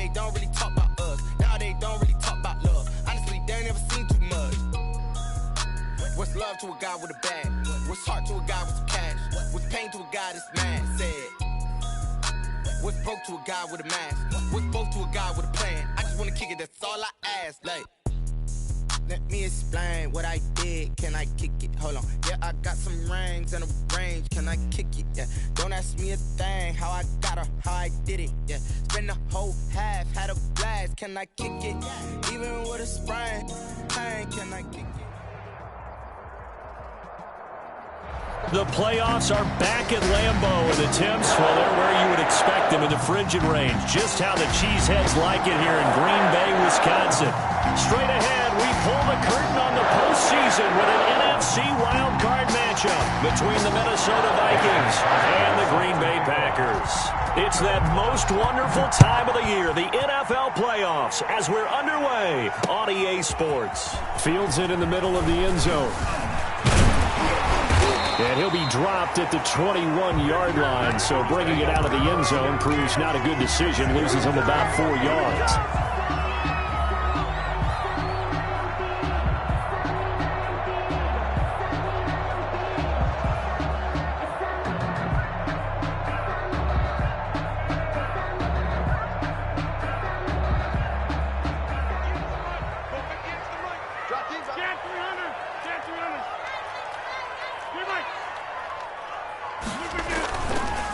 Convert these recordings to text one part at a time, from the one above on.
they don't really talk about us. Now they don't really talk about love. Honestly, they ain't never seen too much. What's love to a guy with a bag? What's heart to a guy with some cash? What's pain to a guy that's mad? Said. What's broke to a guy with a mask? What's both to a guy with a plan? I just wanna kick it, that's all I ask. Like, let me explain what I did. Can I kick it? Hold on. Yeah, I got some rings and a range. Can I kick it? Yeah. Don't ask me a thing. How I got her, how I did it. Yeah. Spend the whole half, had a blast. Can I kick it? Even with a sprain. Hey, can I kick it? The playoffs are back at Lambeau, and the temps, well, they're where you would expect them in the frigid range. Just how the Cheeseheads like it here in Green Bay, Wisconsin. Straight ahead, we pull the curtain on the postseason with an NFC wildcard matchup between the Minnesota Vikings and the Green Bay Packers. It's that most wonderful time of the year, the NFL playoffs, as we're underway on EA Sports. Fields it in the middle of the end zone. And he'll be dropped at the 21-yard line, so bringing it out of the end zone proves not a good decision, loses him about 4 yards.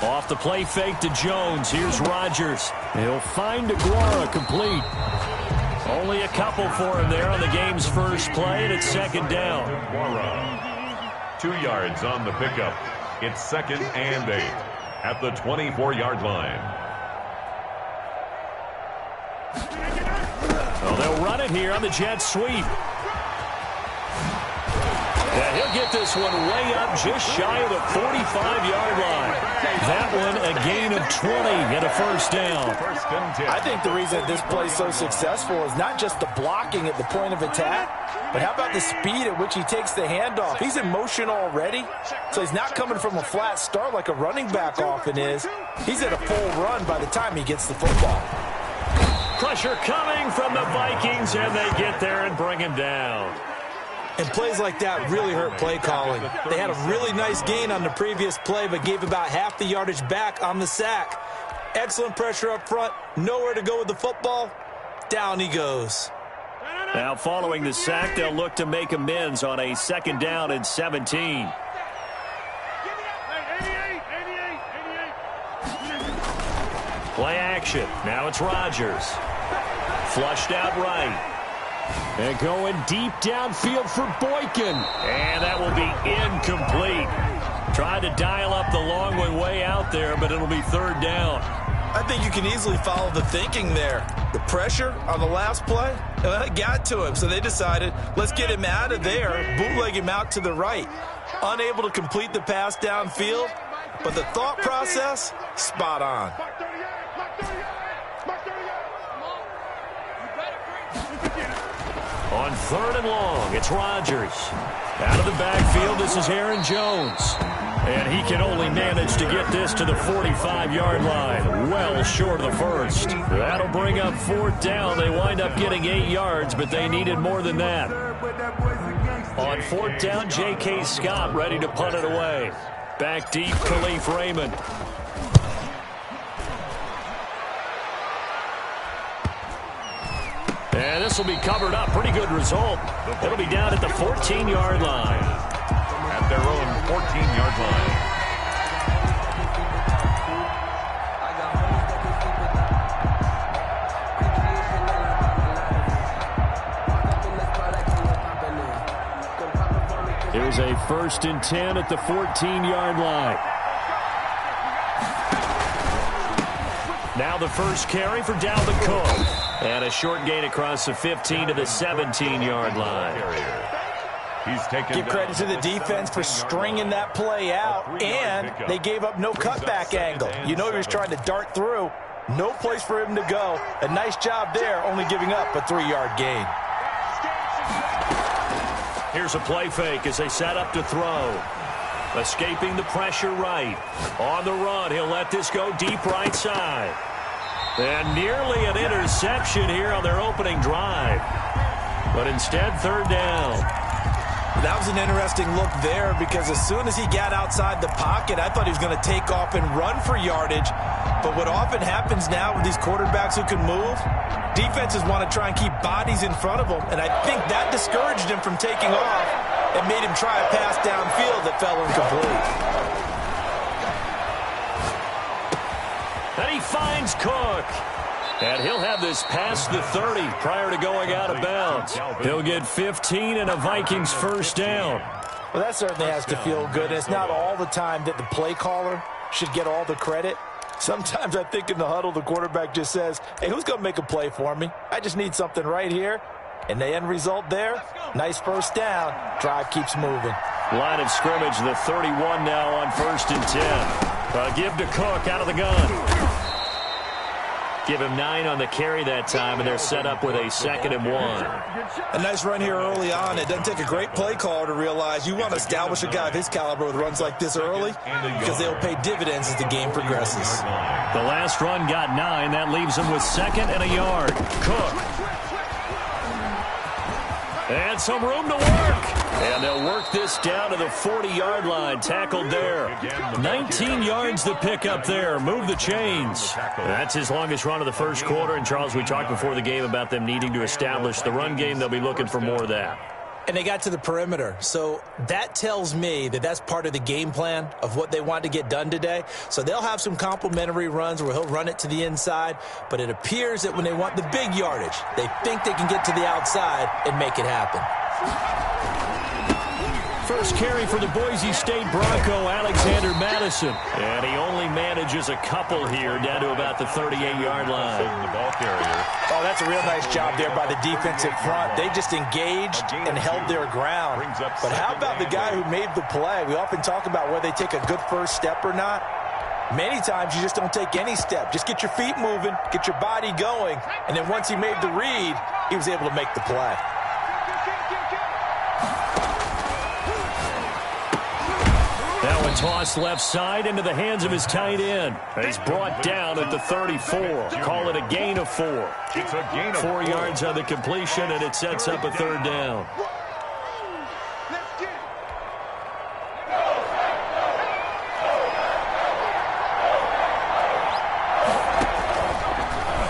Off the play fake to Jones. Here's Rodgers. He'll find Aguara complete. Only a couple for him there on the game's first play, and it's second down. Aguara. 2 yards on the pickup. It's 2nd and 8 at the 24-yard line. Well, they'll run it here on the jet sweep. Yeah, he'll get this one way up just shy of the 45-yard line. That one a gain of 20 and a first down. I think the reason this play is so successful is not just the blocking at the point of attack, but how about the speed at which he takes the handoff? He's in motion already, so he's not coming from a flat start like a running back often is. He's at a full run by the time he gets the football. Pressure coming from the Vikings, and they get there and bring him down. And plays like that really hurt play calling. They had a really nice gain on the previous play, but gave about half the yardage back on the sack. Excellent pressure up front. Nowhere to go with the football. Down he goes. Now following the sack, they'll look to make amends on a 2nd down and 17. Play action. Now it's Rodgers. Flushed out right. And going deep downfield for Boykin. And that will be incomplete. Tried to dial up the long one way out there, but it'll be 3rd down. I think you can easily follow the thinking there. The pressure on the last play, it got to him, so they decided, let's get him out of there, bootleg him out to the right. Unable to complete the pass downfield, but the thought process, spot on. On 3rd and long, it's Rodgers. Out of the backfield, this is Aaron Jones. And he can only manage to get this to the 45-yard line. Well short of the first. That'll bring up 4th down. They wind up getting 8 yards, but they needed more than that. On 4th down, J.K. Scott ready to punt it away. Back deep, Khalif Raymond. And this will be covered up. Pretty good result. It'll be down at the 14-yard line. At their own 14-yard line. Here's a 1st and 10 at the 14-yard line. Now the first carry for Dalvin Cook. And a short gain across the 15 to the 17-yard line. Give credit to the defense for stringing that play out, and they gave up no cutback angle. You know he was trying to dart through. No place for him to go. A nice job there, only giving up a 3-yard gain. Here's a play fake as they set up to throw. Escaping the pressure right. On the run, he'll let this go deep right side. And nearly an interception here on their opening drive. But instead, third down. That was an interesting look there because as soon as he got outside the pocket, I thought he was going to take off and run for yardage. But what often happens now with these quarterbacks who can move, defenses want to try and keep bodies in front of them. And I think that discouraged him from taking off and made him try a pass downfield that fell incomplete. And he finds Cook. And he'll have this past the 30 prior to going out of bounds. He'll get 15 and a Vikings first down. Well, that certainly has to feel good. And it's not all the time that the play caller should get all the credit. Sometimes I think in the huddle, the quarterback just says, hey, who's going to make a play for me? I just need something right here. And the end result there, nice first down. Drive keeps moving. Line of scrimmage, the 31 now on 1st and 10. Give to Cook out of the gun. Give him 9 on the carry that time, and they're set up with a 2nd and 1. A nice run here early on. It doesn't take a great play caller to realize you want to establish a guy of his caliber with runs like this early because they'll pay dividends as the game progresses. The last run got 9. That leaves him with 2nd and a yard. Cook. And some room to work. And they'll work this down to the 40-yard line. Tackled there. 19 yards to pick up there. Move the chains. That's his longest run of the first quarter. And, Charles, we talked before the game about them needing to establish the run game. They'll be looking for more of that. And they got to the perimeter. So that tells me that that's part of the game plan of what they want to get done today. So they'll have some complementary runs where he'll run it to the inside. But it appears that when they want the big yardage, they think they can get to the outside and make it happen. First carry for the Boise State Bronco, Alexander Madison. And he only manages a couple here, down to about the 38-yard line. The ball carrier. Oh, that's a real nice job there by the defensive front. They just engaged and held their ground. But how about the guy who made the play? We often talk about whether they take a good first step or not. Many times you just don't take any step. Just get your feet moving, get your body going, and then once he made the read, he was able to make the play. Now a toss left side into the hands of his tight end. He's brought down at the 34. Call it a gain of 4. It's a gain of 4 yards on the completion, and it sets up a third down.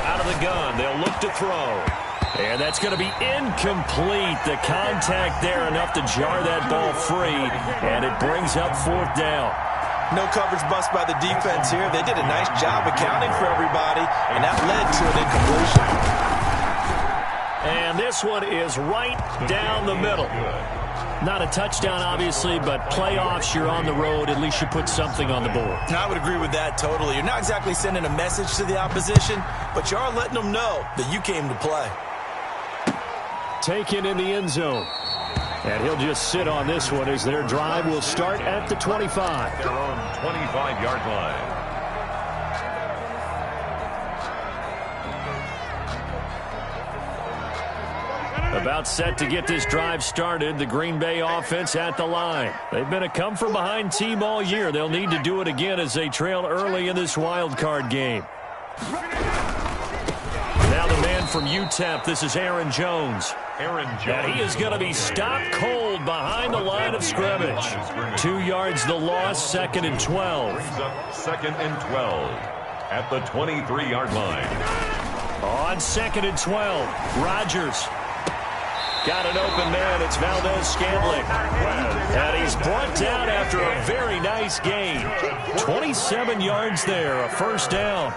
Out of the gun, they'll look to throw. And that's going to be incomplete. The contact there enough to jar that ball free, and it brings up 4th down. No coverage bust by the defense here. They did a nice job accounting for everybody, and that led to an incompletion. And this one is right down the middle. Not a touchdown, obviously, but playoffs, you're on the road. At least you put something on the board. I would agree with that totally. You're not exactly sending a message to the opposition, but you are letting them know that you came to play. Taken in the end zone. And he'll just sit on this one as their drive will start at the 25. Their own 25-yard line. About set to get this drive started, the Green Bay offense at the line. They've been a come-from-behind team all year. They'll need to do it again as they trail early in this wild card game. Now the man from UTEP, this is Aaron Jones. And he is going to be stopped cold behind the line of scrimmage. 2 yards the loss, 2nd and 12. Brings up 2nd and 12 at the 23-yard line. On 2nd and 12, Rodgers. Got an open man. It's Valdez-Scantling. And he's brought down after a very nice gain. 27 yards there, a first down.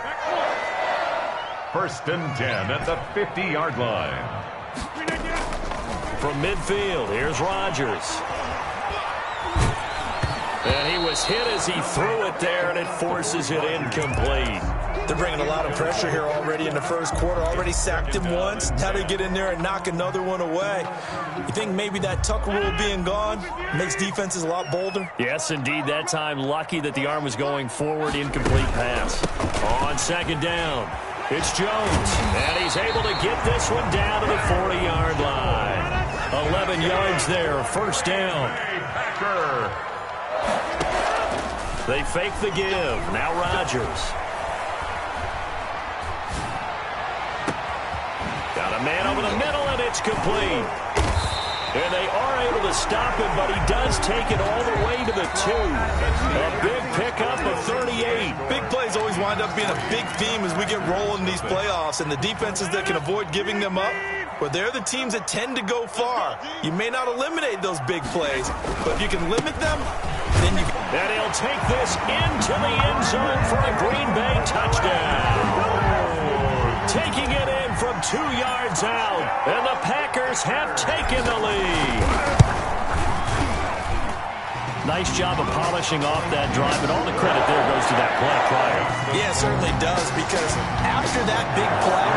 1st and 10 at the 50-yard line. From midfield, here's Rodgers. And he was hit as he threw it there, and it forces it incomplete. They're bringing a lot of pressure here already in the first quarter. Already sacked him once. Now they get in there and knock another one away. You think maybe that tuck rule being gone makes defenses a lot bolder? Yes, indeed. That time, lucky that the arm was going forward. Incomplete pass. On 2nd down, it's Jones. And he's able to get this one down to the 40-yard line. 11 yards there, first down. They fake the give. Now Rodgers. A man over the middle, and it's complete. And they are able to stop him, but he does take it all the way to the 2. A big pickup of 38. Big plays always wind up being a big theme as we get rolling in these playoffs, and the defenses that can avoid giving them up, well, they're the teams that tend to go far. You may not eliminate those big plays, but if you can limit them, then you can. And he'll take this into the end zone for a Green Bay touchdown. Taking it in from 2 yards out, and the Packers have taken the lead. Nice job of polishing off that drive, and all the credit there goes to that play prior. Yeah, it certainly does, because after that big play,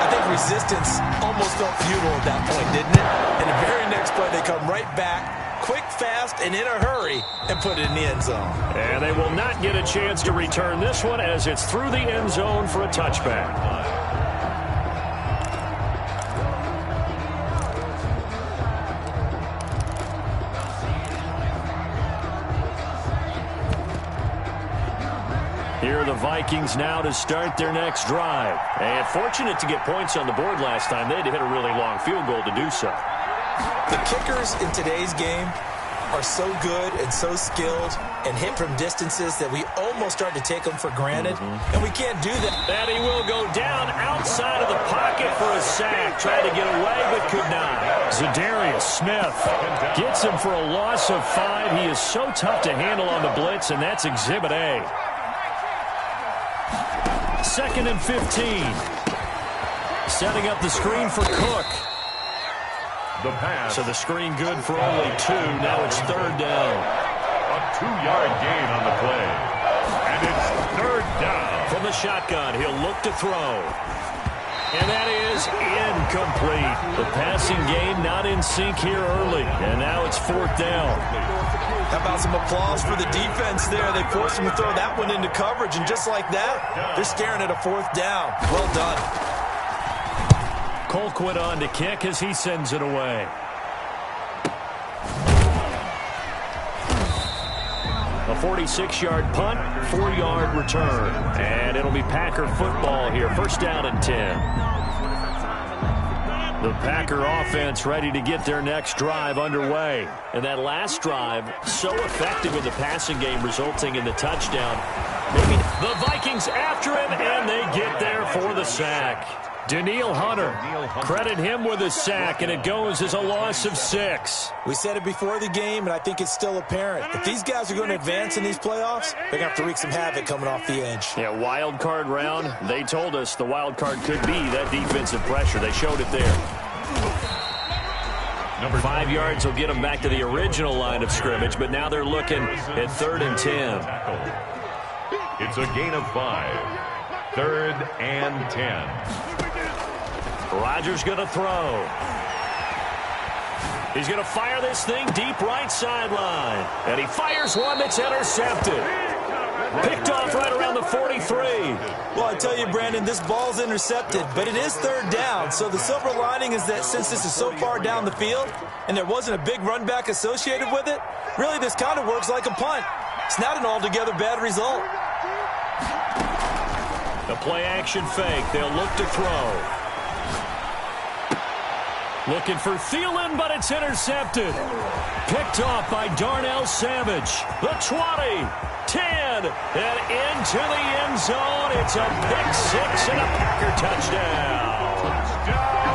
I think resistance almost felt futile at that point, didn't it? And the very next play, they come right back, quick, fast, and in a hurry, and put it in the end zone. And they will not get a chance to return this one as it's through the end zone for a touchback. Here are the Vikings now to start their next drive. And fortunate to get points on the board last time. They had to hit a really long field goal to do so. The kickers in today's game are so good and so skilled and hit from distances that we almost start to take them for granted, and we can't do that. And he will go down outside of the pocket for a sack. Tried to get away, but could not. Zadarius Smith gets him for a loss of 5. He is so tough to handle on the blitz, and that's Exhibit A. 2nd and 15. Setting up the screen for Cook. The pass. So the screen good for only 2. Now it's 3rd down. A 2-yard gain on the play. And it's 3rd down. From the shotgun, he'll look to throw. And that is incomplete. The passing game not in sync here early. And now it's 4th down. How about some applause for the defense there? They forced him to throw that one into coverage, and just like that, they're staring at a 4th down. Well done. Colquitt on to kick as he sends it away. A 46-yard punt, 4-yard return. And it'll be Packer football here. 1st down and 10. The Packer offense ready to get their next drive underway. And that last drive, so effective in the passing game, resulting in the touchdown. Maybe the Vikings after him, and they get there for the sack. Danielle Hunter, credit him with a sack, and it goes as a loss of 6. We said it before the game, and I think it's still apparent. If these guys are going to advance in these playoffs, they're going to have to wreak some havoc coming off the edge. Yeah, wild card round. They told us the wild card could be that defensive pressure. They showed it there. 5 yards will get them back to the original line of scrimmage, but now they're looking at 3rd and 10. It's a gain of 5. 3rd and 10. Rodgers going to throw. He's going to fire this thing deep right sideline. And he fires one that's intercepted. Picked off right around the 43. Well, I tell you, Brandon, this ball's intercepted, but it is 3rd down. So the silver lining is that since this is so far down the field and there wasn't a big run back associated with it, really this kind of works like a punt. It's not an altogether bad result. The play-action fake. They'll look to throw. Looking for Thielen, but it's intercepted. Picked off by Darnell Savage. The 20, 10, and into the end zone. It's a pick 6 and a Packer touchdown.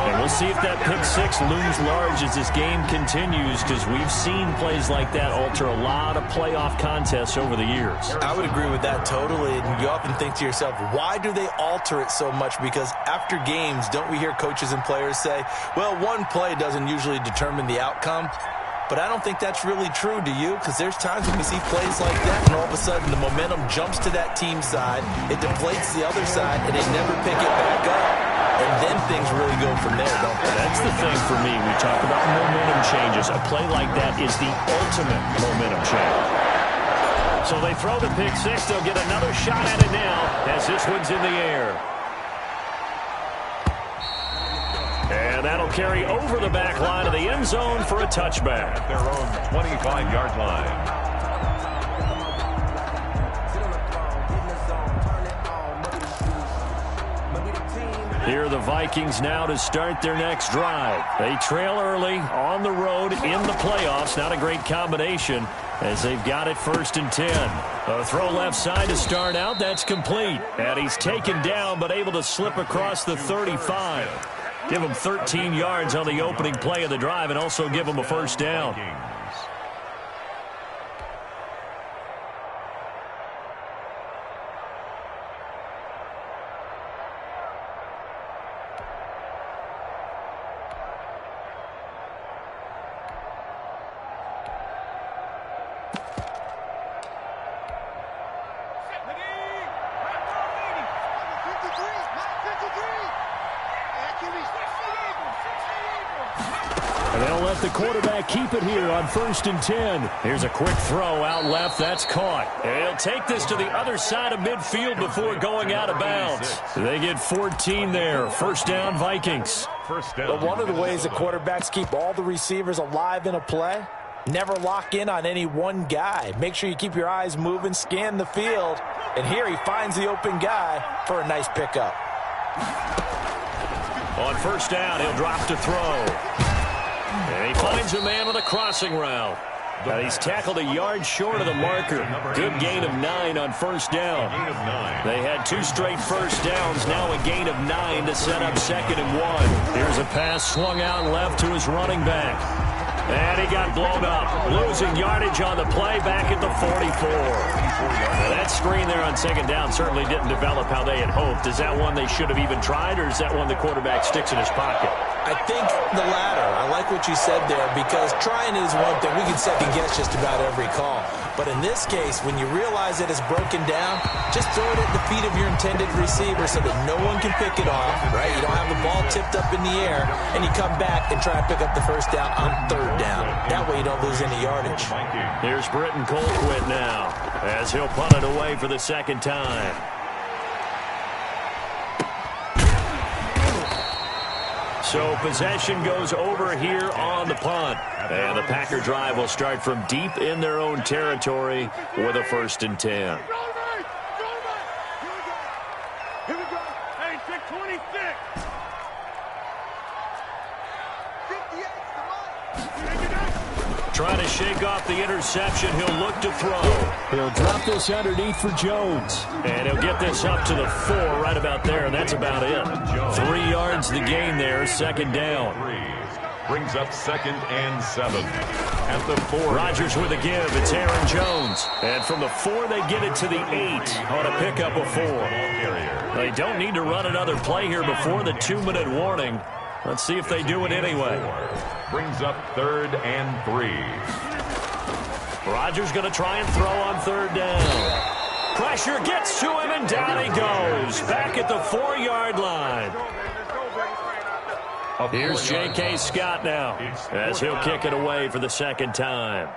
And we'll see if that pick 6 looms large as this game continues, because we've seen plays like that alter a lot of playoff contests over the years. I would agree with that totally. And you often think to yourself, why do they alter it so much? Because after games, don't we hear coaches and players say, well, one play doesn't usually determine the outcome? But I don't think that's really true, do you? Because there's times when we see plays like that, and all of a sudden the momentum jumps to that team side, it deflates the other side, and they never pick it back up. And then things really go from there, don't they? That's the thing for me. We talk about momentum changes. A play like that is the ultimate momentum change. So they throw the pick 6. They'll get another shot at it now as this one's in the air. And that'll carry over the back line of the end zone for a touchback. At their own 25-yard line. Here are the Vikings now to start their next drive. They trail early on the road in the playoffs. Not a great combination as they've got it 1st and 10. A throw left side to start out. That's complete. And he's taken down but able to slip across the 35. Give him 13 yards on the opening play of the drive and also give him a first down. The quarterback keep it here on 1st and 10. Here's a quick throw out left. That's caught. And he'll take this to the other side of midfield before going out of bounds. They get 14 there. First down, Vikings. But one of the ways that quarterbacks keep all the receivers alive in a play, never lock in on any one guy. Make sure you keep your eyes moving, scan the field. And here he finds the open guy for a nice pickup. On first down, he'll drop to throw. And he finds a man with a crossing route. And he's tackled a yard short of the marker. Good gain of 9 on first down. They had 2 straight first downs. Now a gain of 9 to set up 2nd and 1. Here's a pass swung out left to his running back. And he got blown up. Losing yardage on the play back at the 44. Now that screen there on 2nd down certainly didn't develop how they had hoped. Is that one they should have even tried, or is that one the quarterback sticks in his pocket? I think the latter. I like what you said there, because trying is one thing. We can second guess just about every call. But in this case, when you realize that it's broken down, just throw it at the feet of your intended receiver so that no one can pick it off, right? You don't have the ball tipped up in the air, and you come back and try and pick up the first down on 3rd down. That way you don't lose any yardage. Here's Britton Colquitt now as he'll punt it away for the 2nd time. So possession goes over here on the punt. And the Packer drive will start from deep in their own territory with a 1st and 10. Here we go. Hey, pick 26. 58. Trying to shake off the interception. He'll look to throw. He'll drop this underneath for Jones. And he'll get this up to the 4 right about there, and that's about it. 3 yards the gain there, 2nd down. Brings up 2nd and 7. At the 4. Rodgers with a give. It's Aaron Jones. And from the 4, they get it to the 8 on a pickup of 4. They don't need to run another play here before the 2-minute warning. Let's see if they do it anyway. Brings up 3rd and 3. Rodgers going to try and throw on 3rd down. Pressure gets to him, and down he goes. Back at the 4-yard line. Here's J.K. Scott now as he'll kick it away for the 2nd time.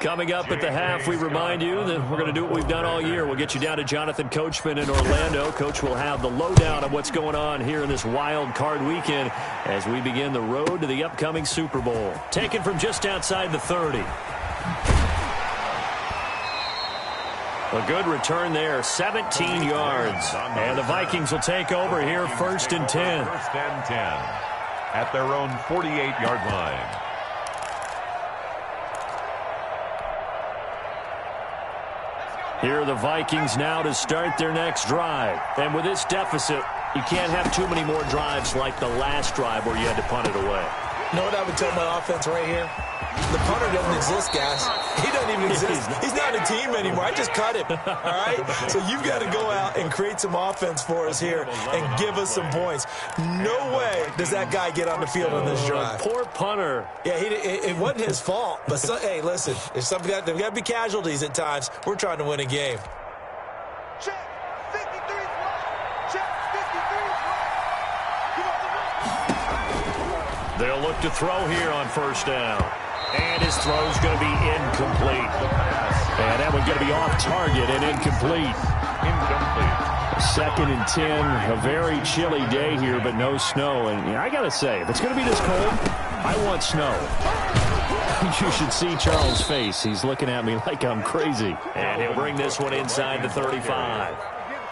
Coming up at the half, we remind you that we're going to do what we've done all year. We'll get you down to Jonathan Coachman in Orlando. Coach will have the lowdown of what's going on here in this wild card weekend as we begin the road to the upcoming Super Bowl. Taken from just outside the 30. A good return there, 17 yards. And the Vikings will take over here 1st and 10. 1st and 10 at their own 48-yard line. Here are the Vikings now to start their next drive. And with this deficit, you can't have too many more drives like the last drive where you had to punt it away. You know what I would tell my offense right here? The punter doesn't exist, guys. He doesn't even exist. He's not a team anymore. I just cut him, all right? So you've got to go out and create some offense for us here and give us some points. No way does that guy get on the field on this drive. Poor punter. Yeah, it wasn't his fault. But, hey, listen, there's got to be casualties at times. We're trying to win a game. Check. 53 flag. Check. 53 flag. They'll look to throw here on 1st down. And his throw's going to be incomplete. And that one's going to be off target and incomplete. 2nd and 10. A very chilly day here, but no snow. And I got to say, if it's going to be this cold, I want snow. You should see Charles' face. He's looking at me like I'm crazy. And he'll bring this one inside the 35.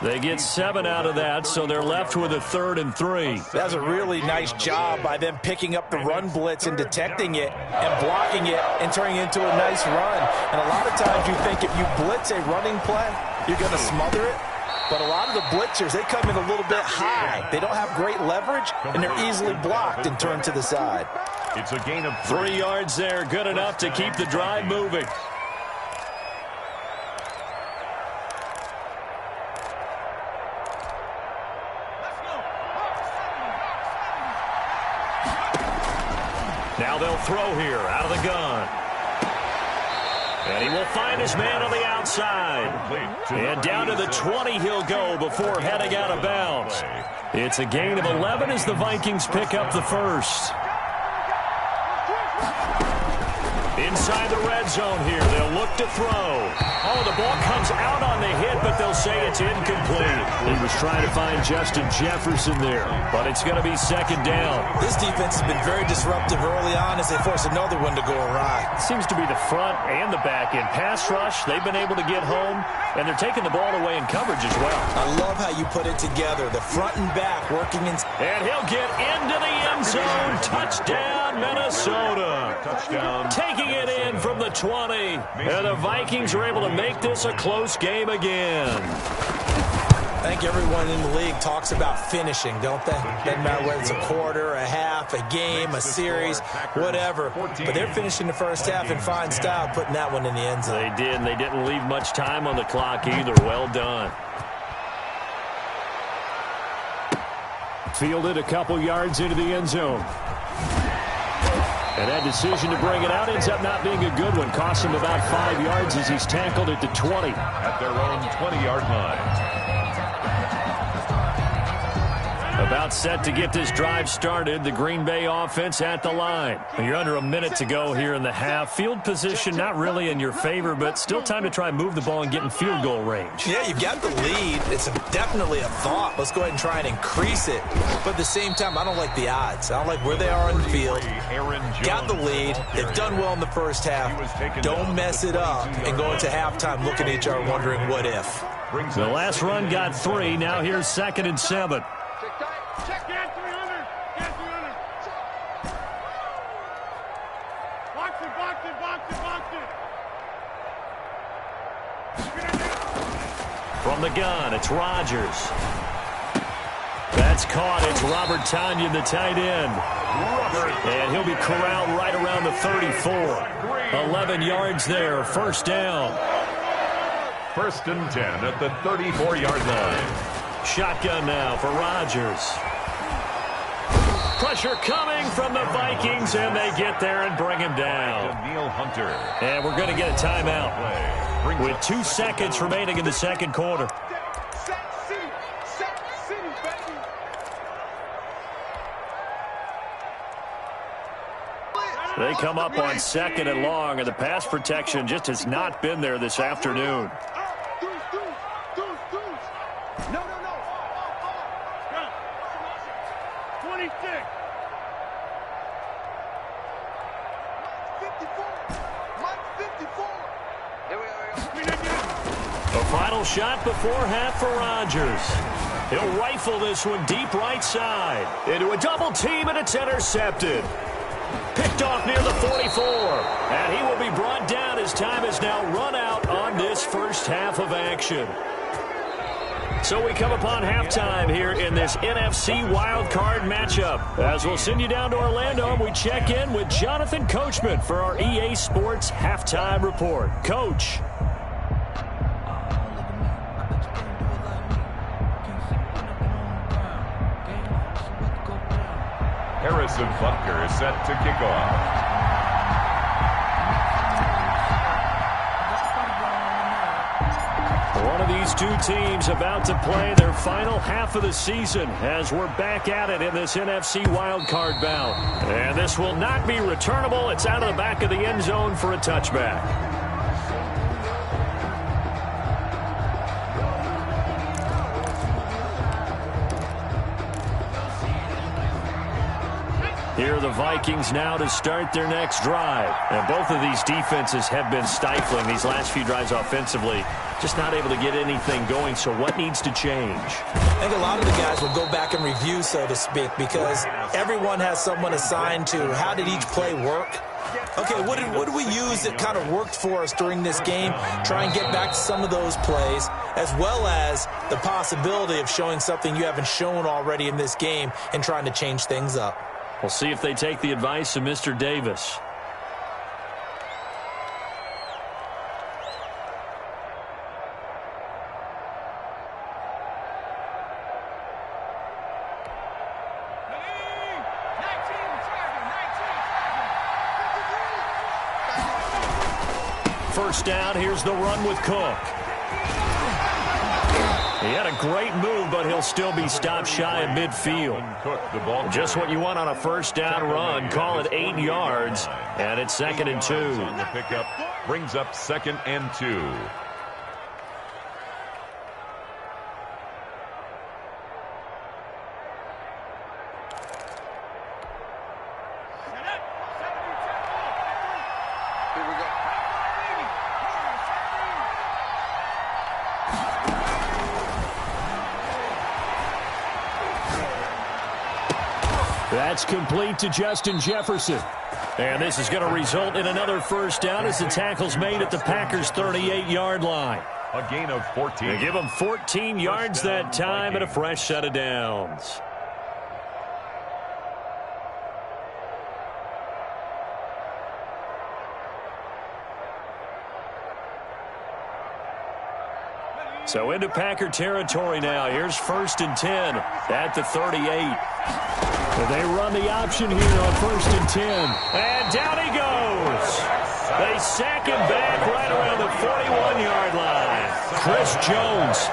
They get 7 out of that, so they're left with a 3rd and 3. That's a really nice job by them picking up the run blitz and detecting it and blocking it and turning it into a nice run. And a lot of times you think if you blitz a running play, you're going to smother it. But a lot of the blitzers, they come in a little bit high. They don't have great leverage, and they're easily blocked and turned to the side. It's a gain of 3 yards there, good enough to keep the drive moving. Now they'll throw here out of the gun. And he will find his man on the outside. And down to the 20 he'll go before heading out of bounds. It's a gain of 11 as the Vikings pick up the first. Inside the red zone here, they'll look to throw. Oh, the ball comes out on the hit, but they'll say it's incomplete. He was trying to find Justin Jefferson there, but it's going to be 2nd down. This defense has been very disruptive early on as they force another one to go awry. Seems to be the front and the back end. Pass rush, they've been able to get home, and they're taking the ball away in coverage as well. I love how you put it together, the front and back working in. And he'll get into the end zone. Touchdown, Minnesota. touchdown. Taking it in from the 20. And the Vikings are able to make this a close game again. I think everyone in the league talks about finishing, don't they? Doesn't matter whether it's a quarter, a half, a game, a series, whatever. But they're finishing the first half in fine style, putting that one in the end zone. They did, and they didn't leave much time on the clock either. Well done. Fielded a couple yards into the end zone. And that decision to bring it out ends up not being a good one. Cost him about 5 yards as he's tackled at the 20. At their own 20-yard line. About set to get this drive started. The Green Bay offense at the line. You're under a minute to go here in the half. Field position not really in your favor, but still time to try and move the ball and get in field goal range. Yeah, you've got the lead. It's definitely a thought. Let's go ahead and try and increase it. But at the same time, I don't like the odds. I don't like where they are on the field. Got the lead. They've done well in the first half. Don't mess it up and go into halftime looking at each other wondering what if. The last run got 3. Now here's 2nd and 7. Check, get 300. Get 300. Box it, box it, box it, box it. From the gun, it's Rodgers. That's caught. It's Robert Tonyan, the tight end. And he'll be corralled right around the 34. 11 yards there, 1st down. 1st and 10 at the 34-yard line. Shotgun now for Rodgers. Pressure coming from the Vikings, and they get there and bring him down. Neil Hunter. And we're going to get a timeout with 2 seconds remaining in the 2nd quarter. They come up on 2nd and long, and the pass protection just has not been there this afternoon. A final shot before half for Rodgers. He'll rifle this one deep right side. Into a double team, and it's intercepted. Picked off near the 44. And he will be brought down as time has now run out on this first half of action. So we come upon halftime here in this NFC wildcard matchup. As we'll send you down to Orlando, and we check in with Jonathan Coachman for our EA Sports Halftime Report. Coach. Harrison Butker is set to kick off. One of these two teams about to play their final half of the season as we're back at it in this NFC wildcard bout. And this will not be returnable. It's out of the back of the end zone for a touchback. Here are the Vikings now to start their next drive. And both of these defenses have been stifling these last few drives offensively. Just not able to get anything going, so what needs to change? I think a lot of the guys will go back and review, so to speak, because everyone has someone assigned to how did each play work. Okay, what did we use that kind of worked for us during this game? Try and get back to some of those plays, as well as the possibility of showing something you haven't shown already in this game and trying to change things up. We'll see if they take the advice of Mr. Davis. First down, here's the run with Cook. He had a great move, but he'll still be stopped shy of midfield. Just what you want on a first down run. Call it 8 yards, and it's 2nd and 2. The pickup brings up 2nd and 2. That's complete to Justin Jefferson. And this is going to result in another first down as the tackle's made at the Packers' 38-yard line. A gain of 14. They give them 14 yards that time and a fresh set of downs. So into Packer territory now. Here's 1st and 10 at the 38. They run the option here on 1st and 10. And down he goes. They sack him back right around the 41-yard line. Chris Jones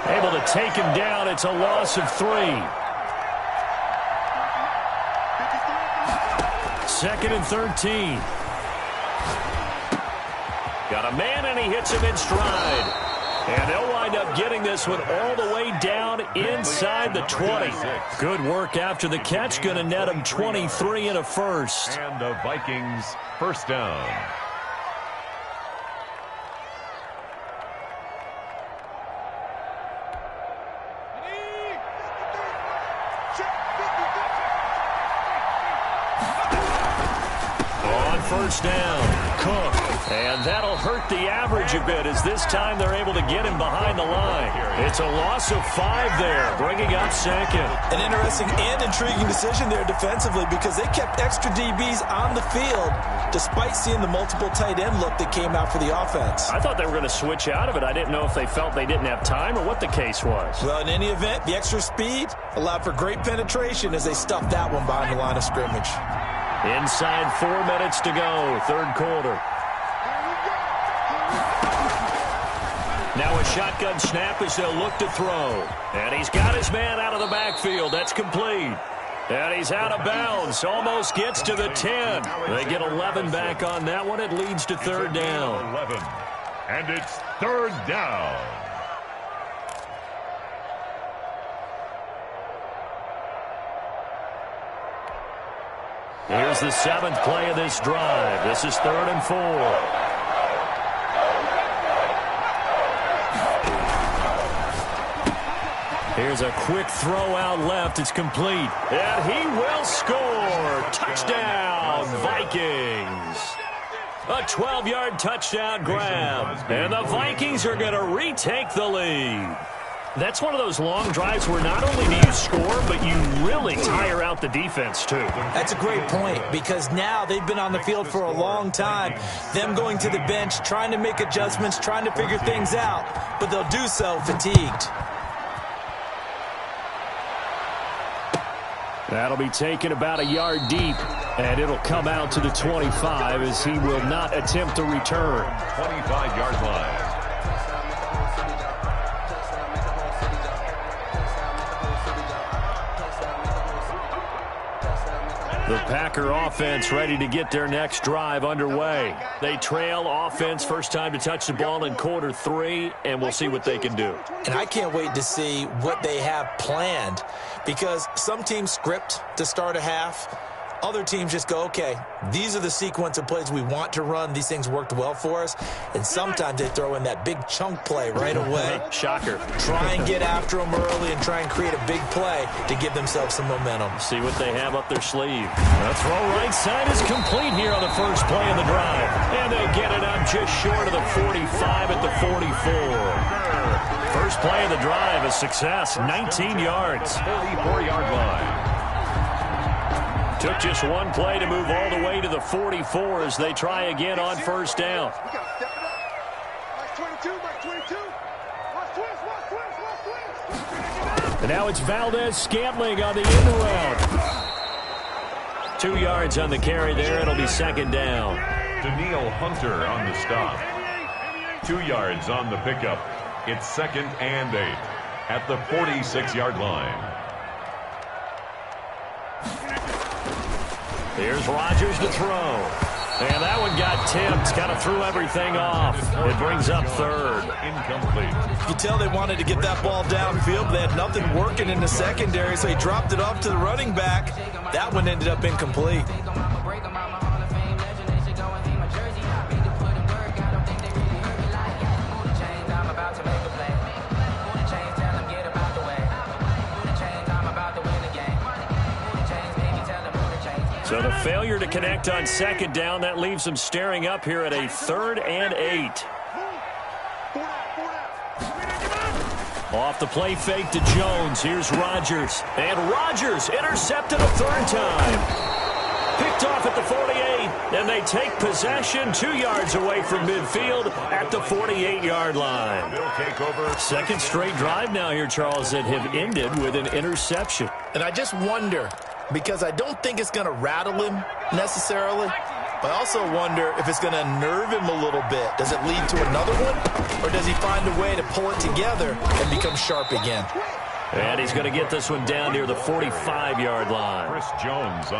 able to take him down. It's a loss of 3. 2nd and 13. Got a man, and he hits him in stride. And they'll wind up getting this one all the way down inside the 20. Good work after the catch. Going to net him 23 and a first. And the Vikings first down. On first down, Cook. And that'll hurt the average a bit as this time they're able to get him behind the line. It's a loss of 5 there, bringing up 2nd. An interesting and intriguing decision there defensively because they kept extra DBs on the field despite seeing the multiple tight end look that came out for the offense. I thought they were going to switch out of it. I didn't know if they felt they didn't have time or what the case was. Well, in any event, the extra speed allowed for great penetration as they stuffed that one behind the line of scrimmage. Inside 4 minutes to go, 3rd quarter. Now a shotgun snap as they'll look to throw. And he's got his man out of the backfield. That's complete. And he's out of bounds. Almost gets to the 10. They get 11 back on that one. It leads to 3rd down. 11. And it's 3rd down. Here's the 7th play of this drive. This is 3rd and 4. Here's a quick throw out left. It's complete. And he will score. Touchdown, Vikings. A 12-yard touchdown grab. And the Vikings are going to retake the lead. That's one of those long drives where not only do you score, but you really tire out the defense, too. That's a great point because now they've been on the field for a long time. Them going to the bench, trying to make adjustments, trying to figure things out, but they'll do so fatigued. That'll be taken about a yard deep, and it'll come out to the 25 as he will not attempt to return. 25-yard line. The Packer offense ready to get their next drive underway. They trail offense first time to touch the ball in quarter 3, and we'll see what they can do. And I can't wait to see what they have planned because some teams script to start a half. Other teams just go, okay, these are the sequence of plays we want to run. These things worked well for us. And sometimes they throw in that big chunk play right away. Shocker. Try and get after them early and try and create a big play to give themselves some momentum. See what they have up their sleeve. The throw right side is complete here on the first play of the drive. And they'll get it up just short of the 45 at the 44. First play of the drive, a success, 19 yards. 44-yard line. Took just one play to move all the way to the 44 as they try again on first down. We got to step it up. Watch 22, watch 22. Watch twist, watch twist, watch twist. And now it's Valdez-Scantling on the end route. 2 yards on the carry there. It'll be second down. Daniil Hunter on the stop. 2 yards on the pickup. It's second and 8 at the 46-yard line. Here's Rodgers to throw. And that one got tipped. Kind of threw everything off. It brings up third. Incomplete. You could tell they wanted to get that ball downfield. They had nothing working in the secondary, so he dropped it off to the running back. That one ended up incomplete. So the failure to connect on second down, that leaves them staring up here at a 3rd and 8. Off the play fake to Jones. Here's Rodgers. And Rodgers intercepted a third time. Picked off at the 48. And they take possession 2 yards away from midfield at the 48-yard line. Second straight drive now here, Charles, that have ended with an interception. And I just wonder, because I don't think it's going to rattle him necessarily, but I also wonder if it's going to nerve him a little bit. Does it lead to another one, or does he find a way to pull it together and become sharp again? And he's going to get this one down near the 45-yard line.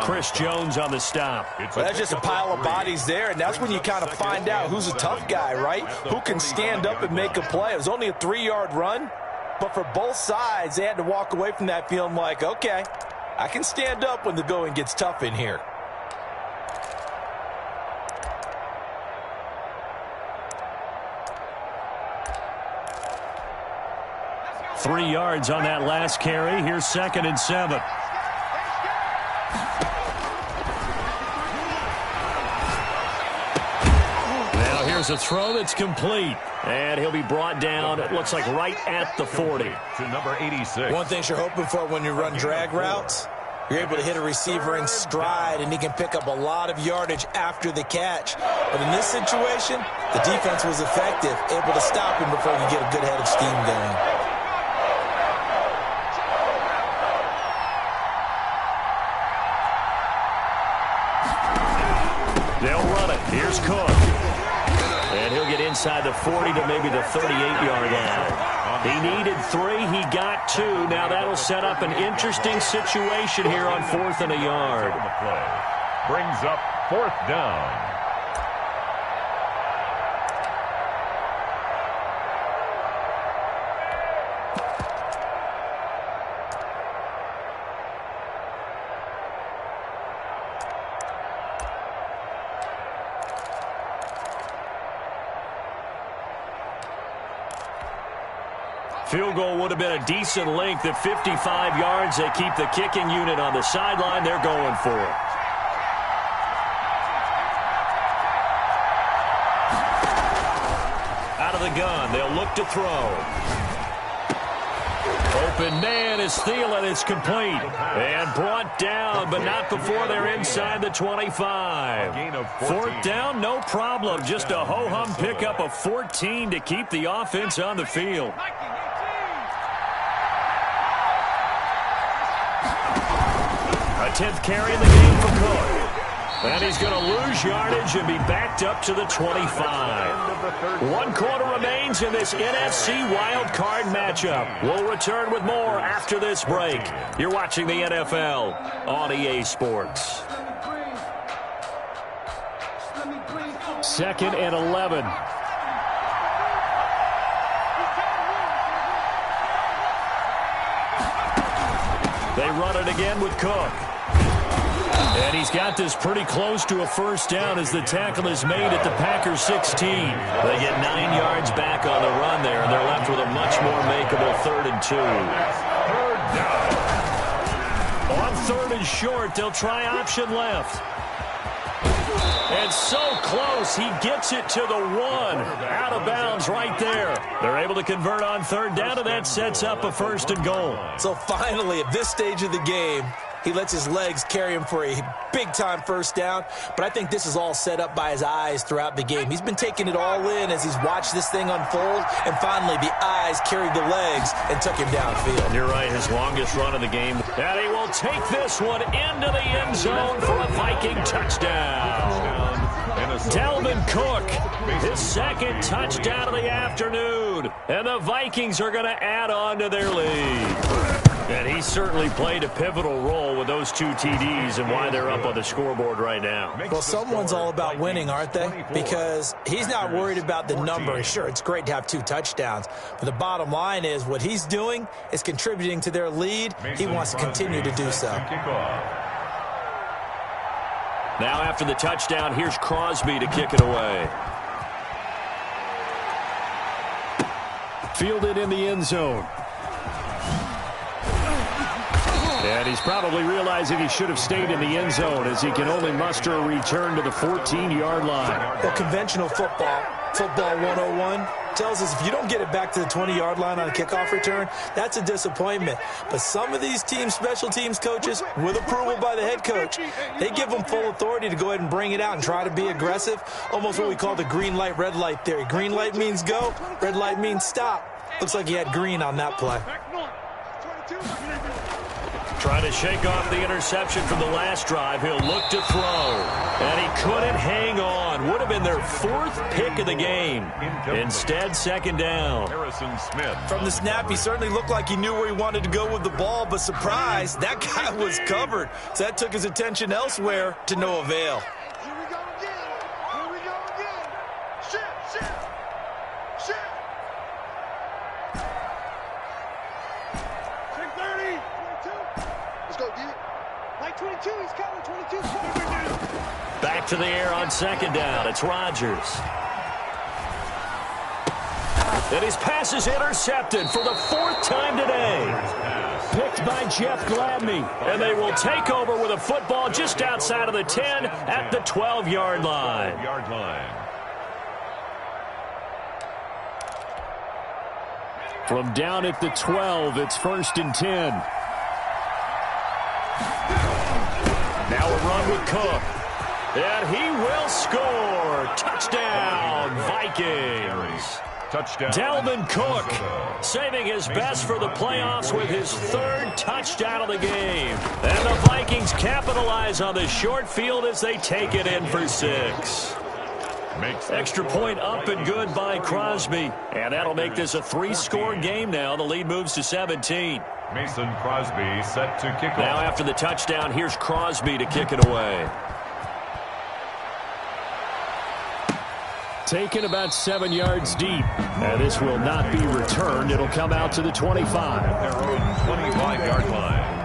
Chris Jones on the stop. Well, that's just a pile of bodies there, and that's when you kind of find out who's a tough guy, right? Who can stand up and make a play. It was only a 3-yard run, but for both sides, they had to walk away from that feeling like, okay, I can stand up when the going gets tough in here. Three yards on that last carry. Here's 2nd and 7. Now here's a throw that's complete. And he'll be brought down, it looks like right at the 40. To number 86. One thing you're hoping for when you run drag routes, you're able to hit a receiver in stride, and he can pick up a lot of yardage after the catch. But in this situation, the defense was effective, able to stop him before he could get a good head of steam going. They'll run it. Here's Cook. And he'll get inside the 40 to maybe the 38-yard line. He needed 3. He got 2. Now that'll set up an interesting situation here on 4th and a yard. Brings up 4th down. Field goal would have been a decent length at 55 yards. They keep the kicking unit on the sideline. They're going for it. Out of the gun. They'll look to throw. Open man is Thielen. It's complete. And brought down, but not before they're inside the 25. 4th down, no problem. Just a ho-hum pickup of 14 to keep the offense on the field. A 10th carry in the game for Cook. And he's going to lose yardage and be backed up to the 25. 1 quarter remains in this NFC Wild Card matchup. We'll return with more after this break. You're watching the NFL on EA Sports. 2nd and 11. They run it again with Cook. And he's got this pretty close to a first down as the tackle is made at the Packers 16. They get 9 yards back on the run there, and they're left with a much more makeable 3rd and 2. On 3rd and short, they'll try option left. And so close, he gets it to the 1. Out of bounds right there. They're able to convert on 3rd down, and that sets up a 1st and goal. So finally, at this stage of the game, he lets his legs carry him for a big-time first down. But I think this is all set up by his eyes throughout the game. He's been taking it all in as he's watched this thing unfold. And finally, the eyes carried the legs and took him downfield. And you're right, his longest run of the game. And he will take this one into the end zone for a Viking touchdown. Dalvin Cook, his 2nd touchdown of the afternoon. And the Vikings are going to add on to their lead. And he certainly played a pivotal role with those 2 TDs and why they're up on the scoreboard right now. Well, someone's all about winning, aren't they? Because he's not worried about the number. Sure, it's great to have 2 touchdowns. But the bottom line is what he's doing is contributing to their lead. He wants to continue to do so. Now after the touchdown, here's Crosby to kick it away. Fielded in the end zone. And he's probably realizing he should have stayed in the end zone as he can only muster a return to the 14-yard line. Well, conventional football 101, tells us if you don't get it back to the 20-yard line on a kickoff return, that's a disappointment. But some of these teams, special teams coaches, with approval by the head coach, they give them full authority to go ahead and bring it out and try to be aggressive, almost what we call the green light, red light theory. Green light means go, red light means stop. Looks like he had green on that play. Trying to shake off the interception from the last drive. He'll look to throw. And he couldn't hang on. Would have been their 4th pick of the game. Instead, 2nd down. Harrison Smith. From the snap, he certainly looked like he knew where he wanted to go with the ball, but surprise, that guy was covered. So that took his attention elsewhere to no avail. Here we go again. Here we go again. Shift, shift, shift. Check 30. 22. Let's go, D. Like 22, he's coming. 22. Back to the air on 2nd down. It's Rodgers. And his pass is intercepted for the 4th time today. Picked by Jeff Gladney. And they will take over with a football just outside of the 10 at the 12-yard line. From down at the 12, it's 1st and 10. Now a run with Cook. And he will score. Touchdown, Vikings. Touchdown. Dalvin Cook saving his best for the playoffs with his 3rd touchdown of the game. And the Vikings capitalize on the short field as they take it in for 6. Extra point up and good by Crosby. And that'll make this a 3-score game now. The lead moves to 17. Mason Crosby set to kick off. Now after the touchdown, here's Crosby to kick it away. Taken about 7 yards deep. And this will not be returned. It'll come out to the 25. Their own 25-yard line.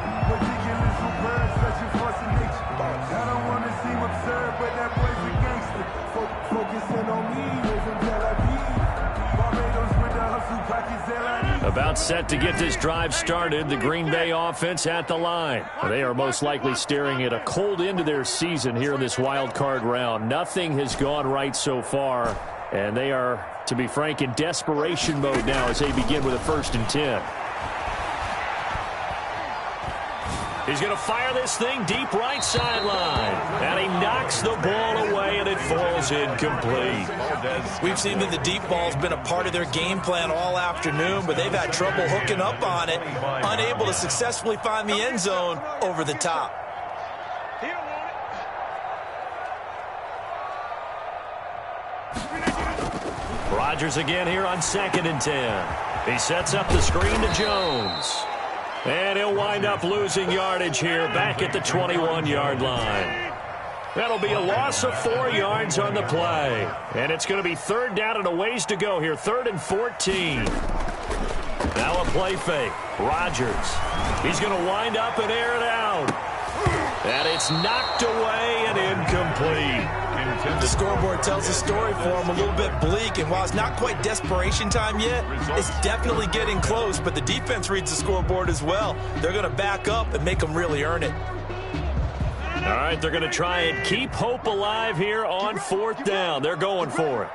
About set to get this drive started, the Green Bay offense at the line. They are most likely staring at a cold end to their season here in this wild card round. Nothing has gone right so far, and they are, to be frank, in desperation mode now as they begin with a 1st and 10. He's going to fire this thing deep right sideline. And he knocks the ball away, and it falls incomplete. We've seen that the deep ball's been a part of their game plan all afternoon, but they've had trouble hooking up on it, unable to successfully find the end zone over the top. Rodgers again here on 2nd and 10. He sets up the screen to Jones. And he'll wind up losing yardage here back at the 21-yard line. That'll be a loss of 4 yards on the play. And it's going to be 3rd down and a ways to go here. 3rd and 14. Now a play fake. Rodgers. He's going to wind up and air it out. And he it's knocked away and incomplete. The scoreboard tells the story for him, a little bit bleak, and while it's not quite desperation time yet, it's definitely getting close, but the defense reads the scoreboard as well. They're going to back up and make them really earn it. All right, they're going to try and keep hope alive here on 4th down. They're going for it.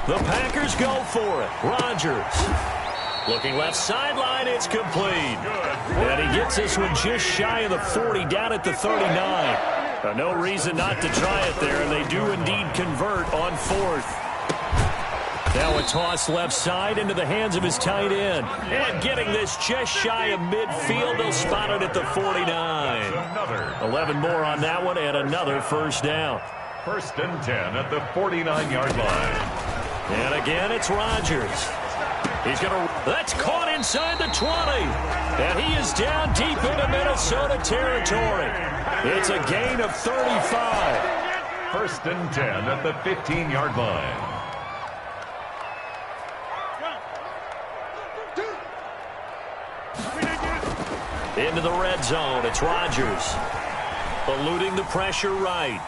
The Packers go for it. Rodgers. Looking left sideline, it's complete. And he gets this one just shy of the 40, down at the 39. No reason not to try it there, and they do indeed convert on 4th. Now a toss left side into the hands of his tight end. And getting this just shy of midfield, they'll spot it at the 49. 11 more on that one, and another first down. 1st and 10 at the 49-yard line. And again, it's Rodgers. He's going to... That's caught inside the 20. And he is down deep into Minnesota territory. It's a gain of 35. 1st and 10 at the 15-yard line. Into the red zone. It's Rodgers. Eluding the pressure right.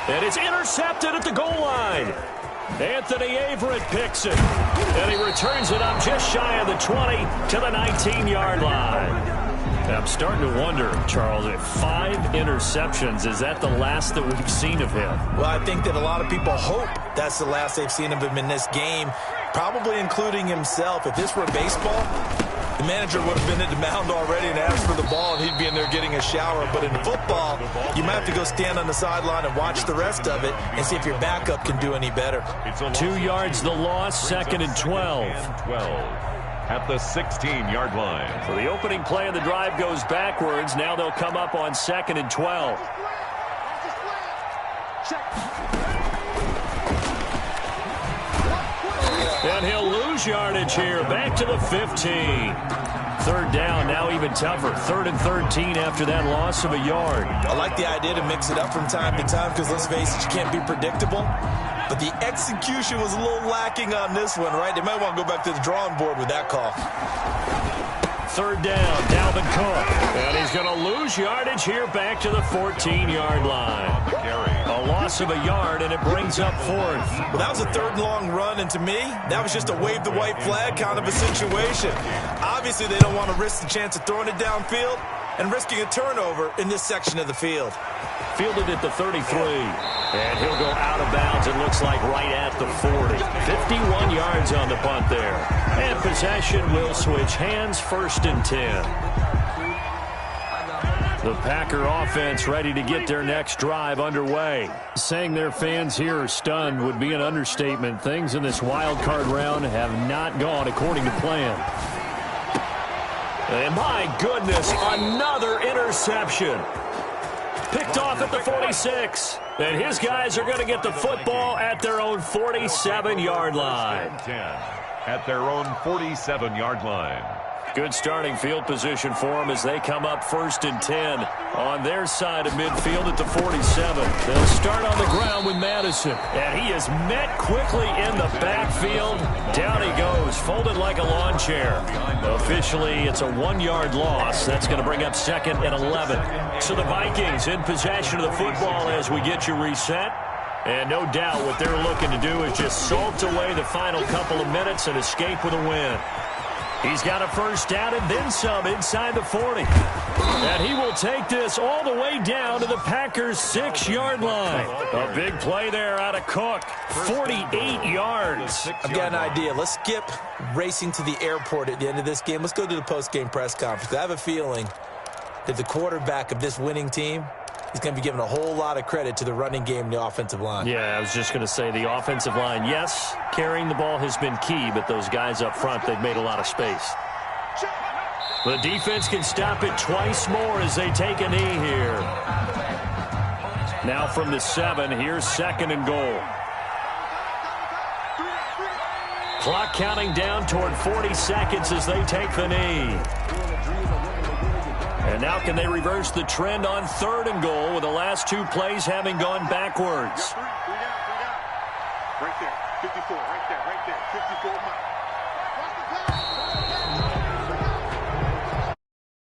And it's intercepted at the goal line. Anthony Averett picks it. And he returns it up just shy of the 20 to the 19-yard line. I'm starting to wonder, Charles, if 5 interceptions, is that the last that we've seen of him? Well, I think that a lot of people hope that's the last they've seen of him in this game, probably including himself. If this were baseball, the manager would have been at the mound already and asked for the ball, and he'd be in there getting a shower. But in football, you might have to go stand on the sideline and watch the rest of it and see if your backup can do any better. 2 yards the loss, 2nd and 12. At the 16-yard line. So the opening play of the drive goes backwards. Now they'll come up on 2nd and 12. And he'll lose yardage here. Back to the 15. 3rd down, now even tougher. 3rd and 13 after that loss of a yard. I like the idea to mix it up from time to time because, let's face it, you can't be predictable. But the execution was a little lacking on this one, right? They might want to go back to the drawing board with that call. 3rd down, Dalvin Cook. And he's going to lose yardage here back to the 14-yard line. A loss of a yard, and it brings up 4th. Well, that was a 3rd and long run, and to me, that was just a wave the white flag kind of a situation. Obviously, they don't want to risk the chance of throwing it downfield and risking a turnover in this section of the field. Fielded at the 33. And he'll go out of bounds, it looks like, right at the 40. 51 yards on the punt there. And possession will switch hands, 1st and 10. The Packer offense ready to get their next drive underway. Saying their fans here are stunned would be an understatement. Things in this wild card round have not gone according to plan. And my goodness, another interception. Picked off at the 46. And his guys are going to get the football at their own 47-yard line. At their own 47-yard line. Good starting field position for them as they come up 1st and 10 on their side of midfield at the 47. They'll start on the ground with Madison. And he is met quickly in the backfield. Down he goes, folded like a lawn chair. Officially, it's a 1-yard loss. That's going to bring up 2nd and 11. So the Vikings in possession of the football as we get you reset. And no doubt what they're looking to do is just salt away the final couple of minutes and escape with a win. He's got a 1st down and then some inside the 40. And he will take this all the way down to the Packers' 6-yard line. A big play there out of Cook. 48 yards. I've got an idea. Let's skip racing to the airport at the end of this game. Let's go to the post-game press conference. I have a feeling that the quarterback of this winning team is going to be giving a whole lot of credit to the running game and the offensive line. Yeah, I was just going to say the offensive line, yes, carrying the ball has been key, but those guys up front, they've made a lot of space. The defense can stop it twice more as they take a knee here. Now from the 7, here's 2nd and goal. Clock counting down toward 40 seconds as they take the knee. And now can they reverse the trend on 3rd and goal with the last 2 plays having gone backwards? Right there. 54, right there, 54 Mike.